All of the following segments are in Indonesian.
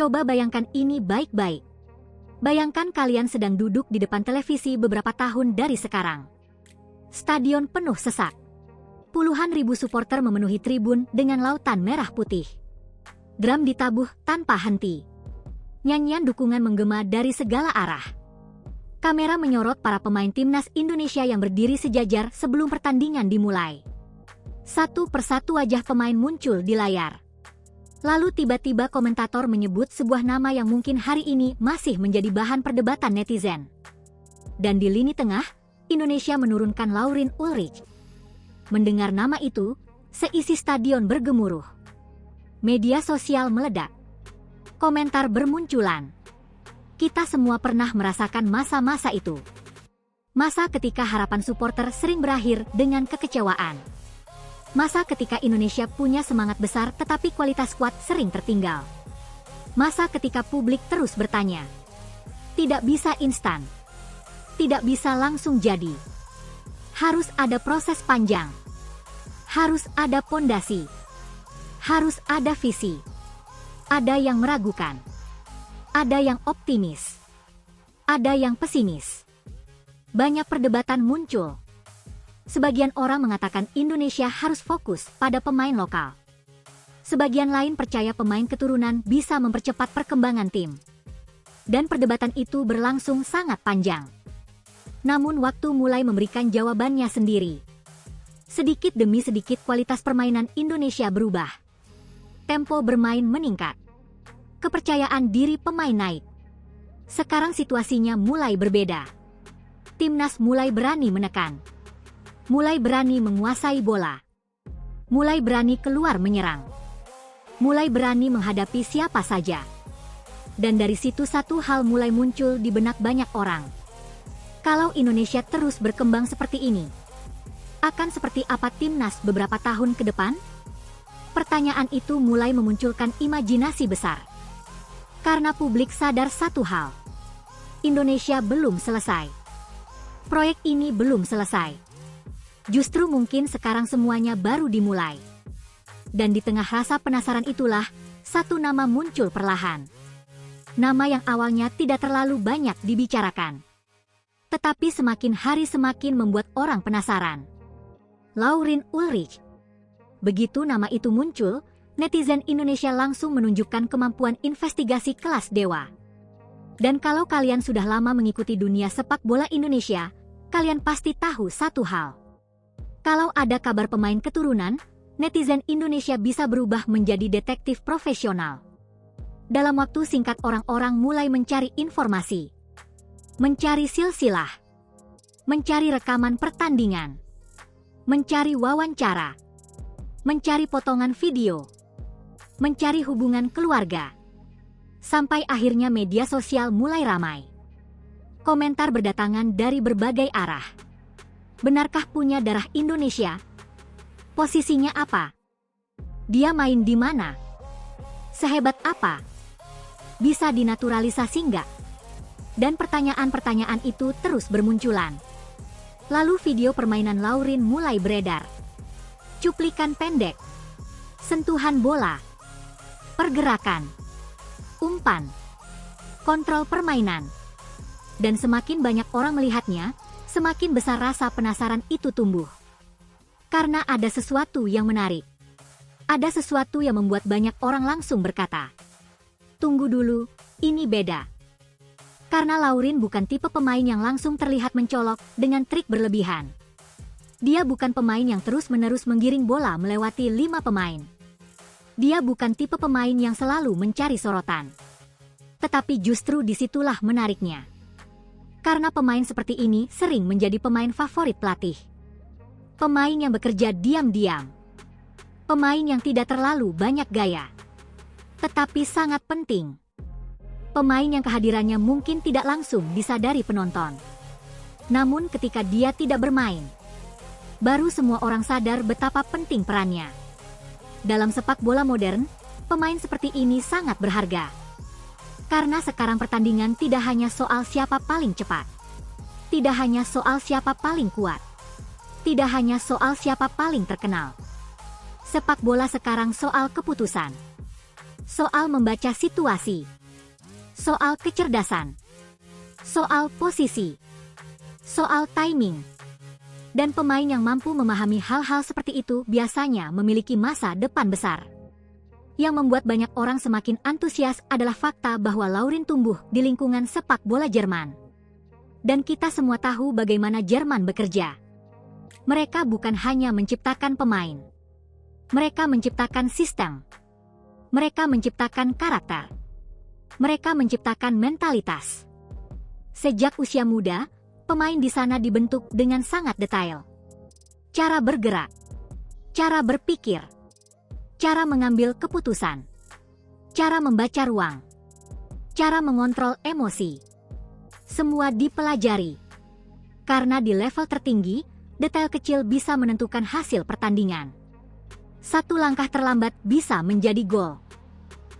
Coba bayangkan ini baik-baik. Bayangkan kalian sedang duduk di depan televisi beberapa tahun dari sekarang. Stadion penuh sesak. Puluhan ribu supporter memenuhi tribun dengan lautan merah putih. Drum ditabuh tanpa henti. Nyanyian dukungan menggema dari segala arah. Kamera menyorot para pemain timnas Indonesia yang berdiri sejajar sebelum pertandingan dimulai. Satu persatu wajah pemain muncul di layar. Lalu tiba-tiba komentator menyebut sebuah nama yang mungkin hari ini masih menjadi bahan perdebatan netizen. Dan di lini tengah, Indonesia menurunkan Laurin Ulrich. Mendengar nama itu, seisi stadion bergemuruh. Media sosial meledak. Komentar bermunculan. Kita semua pernah merasakan masa-masa itu. Masa ketika harapan supporter sering berakhir dengan kekecewaan. Masa ketika Indonesia punya semangat besar tetapi kualitas skuad sering tertinggal. Masa ketika publik terus bertanya. Tidak bisa instan. Tidak bisa langsung jadi. Harus ada proses panjang. Harus ada pondasi. Harus ada visi. Ada yang meragukan. Ada yang optimis. Ada yang pesimis. Banyak perdebatan muncul. Sebagian orang mengatakan Indonesia harus fokus pada pemain lokal. Sebagian lain percaya pemain keturunan bisa mempercepat perkembangan tim. Dan perdebatan itu berlangsung sangat panjang. Namun waktu mulai memberikan jawabannya sendiri. Sedikit demi sedikit kualitas permainan Indonesia berubah. Tempo bermain meningkat. Kepercayaan diri pemain naik. Sekarang situasinya mulai berbeda. Timnas mulai berani menekan. Mulai berani menguasai bola. Mulai berani keluar menyerang. Mulai berani menghadapi siapa saja. Dan dari situ satu hal mulai muncul di benak banyak orang. Kalau Indonesia terus berkembang seperti ini, akan seperti apa timnas beberapa tahun ke depan? Pertanyaan itu mulai memunculkan imajinasi besar. Karena publik sadar satu hal. Indonesia belum selesai. Proyek ini belum selesai. Justru mungkin sekarang semuanya baru dimulai. Dan di tengah rasa penasaran itulah, satu nama muncul perlahan. Nama yang awalnya tidak terlalu banyak dibicarakan. Tetapi semakin hari semakin membuat orang penasaran. Laurin Ulrich. Begitu nama itu muncul, netizen Indonesia langsung menunjukkan kemampuan investigasi kelas dewa. Dan kalau kalian sudah lama mengikuti dunia sepak bola Indonesia, kalian pasti tahu satu hal. Kalau ada kabar pemain keturunan, netizen Indonesia bisa berubah menjadi detektif profesional. Dalam waktu singkat orang-orang mulai mencari informasi. Mencari silsilah. Mencari rekaman pertandingan. Mencari wawancara. Mencari potongan video. Mencari hubungan keluarga. Sampai akhirnya media sosial mulai ramai. Komentar berdatangan dari berbagai arah. Benarkah punya darah Indonesia? Posisinya apa? Dia main di mana? Sehebat apa? Bisa dinaturalisasi nggak? Dan pertanyaan-pertanyaan itu terus bermunculan. Lalu video permainan Laurin mulai beredar. Cuplikan pendek. Sentuhan bola. Pergerakan. Umpan. Kontrol permainan. Dan semakin banyak orang melihatnya, semakin besar rasa penasaran itu tumbuh. Karena ada sesuatu yang menarik. Ada sesuatu yang membuat banyak orang langsung berkata, "Tunggu dulu, ini beda." Karena Laurin bukan tipe pemain yang langsung terlihat mencolok dengan trik berlebihan. Dia bukan pemain yang terus-menerus menggiring bola melewati 5 pemain. Dia bukan tipe pemain yang selalu mencari sorotan. Tetapi justru disitulah menariknya. Karena pemain seperti ini sering menjadi pemain favorit pelatih. Pemain yang bekerja diam-diam. Pemain yang tidak terlalu banyak gaya. Tetapi sangat penting. Pemain yang kehadirannya mungkin tidak langsung disadari penonton. Namun ketika dia tidak bermain, baru semua orang sadar betapa penting perannya. Dalam sepak bola modern, pemain seperti ini sangat berharga. Karena sekarang pertandingan tidak hanya soal siapa paling cepat. Tidak hanya soal siapa paling kuat. Tidak hanya soal siapa paling terkenal. Sepak bola sekarang soal keputusan. soal membaca situasi, soal kecerdasan, soal posisi, soal timing. Dan pemain yang mampu memahami hal-hal seperti itu biasanya memiliki masa depan besar. Yang membuat banyak orang semakin antusias adalah fakta bahwa Laurin tumbuh di lingkungan sepak bola Jerman. Dan kita semua tahu bagaimana Jerman bekerja. Mereka bukan hanya menciptakan pemain. Mereka menciptakan sistem. Mereka menciptakan karakter. Mereka menciptakan mentalitas. Sejak usia muda, pemain di sana dibentuk dengan sangat detail. Cara bergerak, cara berpikir, cara mengambil keputusan, cara membaca ruang, cara mengontrol emosi. Semua dipelajari. Karena di level tertinggi, detail kecil bisa menentukan hasil pertandingan. Satu langkah terlambat bisa menjadi gol.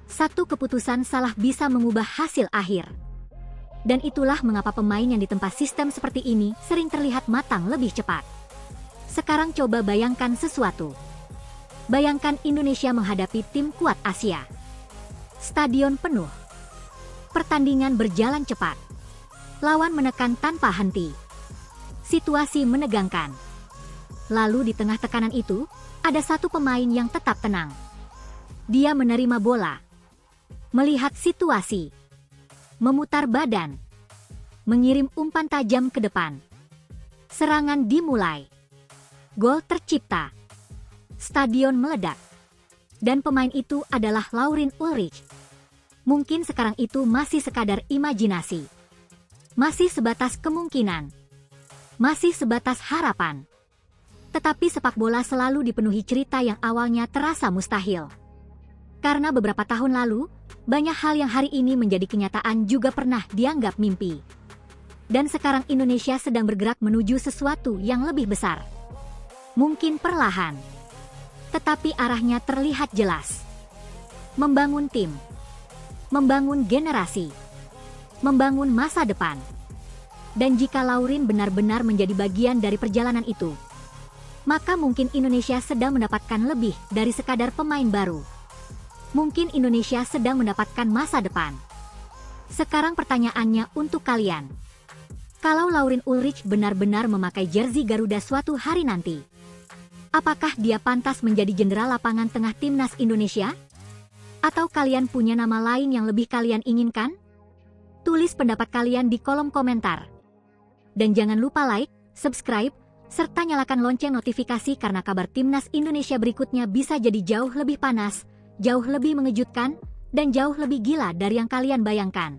Satu keputusan salah bisa mengubah hasil akhir. Dan itulah mengapa pemain yang ditempa sistem seperti ini sering terlihat matang lebih cepat. Sekarang coba bayangkan sesuatu. Bayangkan Indonesia menghadapi tim kuat Asia. Stadion penuh. Pertandingan berjalan cepat. Lawan menekan tanpa henti. Situasi menegangkan. Lalu di tengah tekanan itu, ada satu pemain yang tetap tenang. Dia menerima bola. Melihat situasi. Memutar badan, mengirim umpan tajam ke depan. Serangan dimulai. Gol tercipta. Stadion meledak. Dan pemain itu adalah Laurin Ulrich. Mungkin sekarang itu masih sekadar imajinasi. Masih sebatas kemungkinan. Masih sebatas harapan. Tetapi sepak bola selalu dipenuhi cerita yang awalnya terasa mustahil. Karena beberapa tahun lalu, banyak hal yang hari ini menjadi kenyataan juga pernah dianggap mimpi. Dan sekarang Indonesia sedang bergerak menuju sesuatu yang lebih besar. Mungkin perlahan, tetapi arahnya terlihat jelas. Membangun tim, membangun generasi, membangun masa depan. Dan jika Laurin benar-benar menjadi bagian dari perjalanan itu, maka mungkin Indonesia sedang mendapatkan lebih dari sekadar pemain baru. Mungkin Indonesia sedang mendapatkan masa depan. Sekarang pertanyaannya untuk kalian. Kalau Laurin Ulrich benar-benar memakai jersey Garuda suatu hari nanti, apakah dia pantas menjadi jenderal lapangan tengah timnas Indonesia? Atau kalian punya nama lain yang lebih kalian inginkan? Tulis pendapat kalian di kolom komentar. Dan jangan lupa like, subscribe, serta nyalakan lonceng notifikasi karena kabar timnas Indonesia berikutnya bisa jadi jauh lebih panas, jauh lebih mengejutkan, dan jauh lebih gila dari yang kalian bayangkan.